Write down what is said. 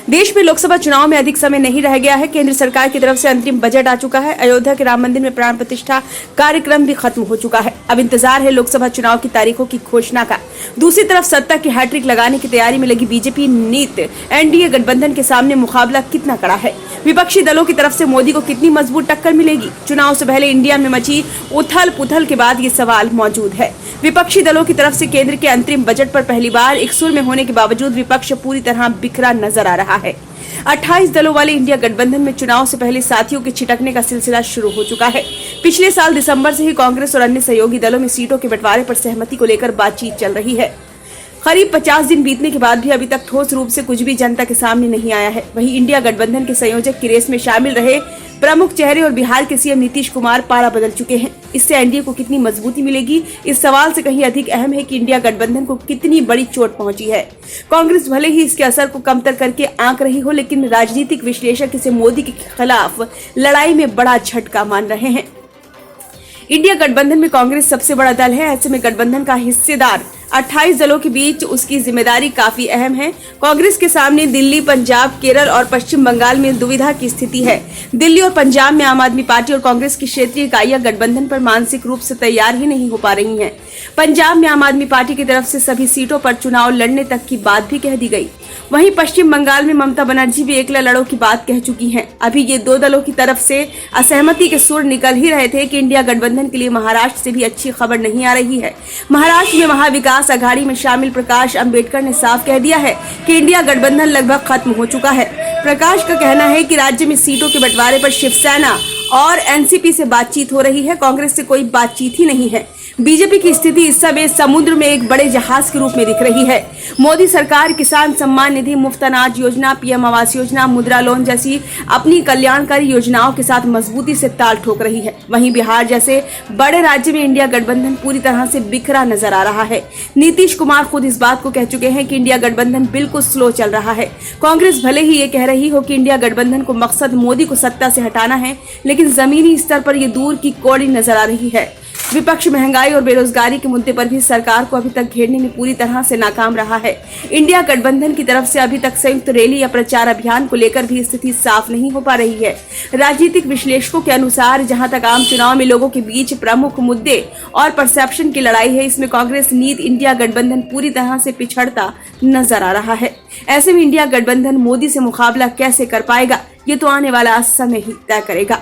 देश में लोकसभा चुनाव में अधिक समय नहीं रह गया है। केंद्र सरकार की तरफ से अंतरिम बजट आ चुका है। अयोध्या के राम मंदिर में प्राण प्रतिष्ठा कार्यक्रम भी खत्म हो चुका है। अब इंतजार है लोकसभा चुनाव की तारीखों की घोषणा का। दूसरी तरफ सत्ता की हैट्रिक लगाने की तैयारी में लगी बीजेपी नीत एनडीए गठबंधन के सामने मुकाबला कितना कड़ा है। विपक्षी दलों की तरफ से मोदी को कितनी मजबूत टक्कर मिलेगी। चुनाव से पहले इंडिया में मची उथल पुथल के बाद ये सवाल मौजूद है। विपक्षी दलों की तरफ से केंद्र के अंतरिम बजट पर पहली बार एक सुर में होने के बावजूद विपक्ष पूरी तरह बिखरा नजर आ रहा है। 28 दलों वाले इंडिया गठबंधन में चुनाव से पहले साथियों के छिटकने का सिलसिला शुरू हो चुका है। पिछले साल दिसंबर से ही कांग्रेस और अन्य सहयोगी दलों में सीटों के बंटवारे पर सहमति को लेकर बातचीत चल रही है। करीब 50 दिन बीतने के बाद भी अभी तक ठोस रूप से कुछ भी जनता के सामने नहीं आया है। वहीं इंडिया गठबंधन के संयोजक की रेस में शामिल रहे प्रमुख चेहरे और बिहार के सीएम नीतीश कुमार पारा बदल चुके हैं। इससे एनडीए को कितनी मजबूती मिलेगी, इस सवाल से कहीं अधिक अहम है कि इंडिया गठबंधन को कितनी बड़ी चोट पहुंची है। कांग्रेस भले ही इसके असर को कमतर करके आंक रही हो, लेकिन राजनीतिक विश्लेषक इसे मोदी के खिलाफ लड़ाई में बड़ा झटका मान रहे हैं। इंडिया गठबंधन में कांग्रेस सबसे बड़ा दल है। ऐसे में गठबंधन का हिस्सेदार 28 दलों के बीच उसकी जिम्मेदारी काफी अहम है। कांग्रेस के सामने दिल्ली, पंजाब, केरल और पश्चिम बंगाल में दुविधा की स्थिति है। दिल्ली और पंजाब में आम आदमी पार्टी और कांग्रेस की क्षेत्रीय इकाइयां गठबंधन पर मानसिक रूप से तैयार ही नहीं हो पा रही हैं। पंजाब में आम आदमी पार्टी की तरफ से सभी सीटों पर चुनाव लड़ने तक की बात भी कह दी गई। वहीं पश्चिम बंगाल में ममता बनर्जी भी एकला लड़ो की बात कह चुकी हैं। अभी ये दो दलों की तरफ से असहमति के सुर निकल ही रहे थे कि इंडिया गठबंधन के लिए महाराष्ट्र से भी अच्छी खबर नहीं आ रही है। महाराष्ट्र में महाविकास अघाड़ी में शामिल प्रकाश अंबेडकर ने साफ कह दिया है कि इंडिया गठबंधन लगभग खत्म हो चुका है। प्रकाश का कहना है कि राज्य में सीटों के बंटवारे पर शिवसेना और एनसीपी से बातचीत हो रही है, कांग्रेस से कोई बातचीत ही नहीं है। बीजेपी की स्थिति इस समय समुद्र में एक बड़े जहाज के रूप में दिख रही है। मोदी सरकार किसान सम्मान निधि, मुफ्त अनाज योजना, पीएम आवास योजना, मुद्रा लोन जैसी अपनी कल्याणकारी योजनाओं के साथ मजबूती से ताल ठोक रही है। वहीं बिहार जैसे बड़े राज्य में इंडिया गठबंधन पूरी तरह से बिखरा नजर आ रहा है। नीतीश कुमार खुद इस बात को कह चुके हैं कि इंडिया गठबंधन बिल्कुल स्लो चल रहा है। कांग्रेस भले ही ये कह रही हो कि इंडिया गठबंधन को मकसद मोदी को सत्ता से हटाना है, लेकिन जमीनी स्तर पर ये दूर की कौड़ी नजर आ रही है। विपक्ष महंगाई और बेरोजगारी के मुद्दे पर भी सरकार को अभी तक घेरने में पूरी तरह से नाकाम रहा है। इंडिया गठबंधन की तरफ से अभी तक संयुक्त रैली या प्रचार अभियान को लेकर भी स्थिति साफ नहीं हो पा रही है। राजनीतिक विश्लेषकों के अनुसार जहां तक आम चुनाव में लोगों के बीच प्रमुख मुद्दे और परसेप्शन की लड़ाई है, इसमें कांग्रेस नीत इंडिया गठबंधन पूरी तरह से पिछड़ता नजर आ रहा है। ऐसे में इंडिया गठबंधन मोदी से मुकाबला कैसे कर पाएगा, ये तो आने वाला समय ही तय करेगा।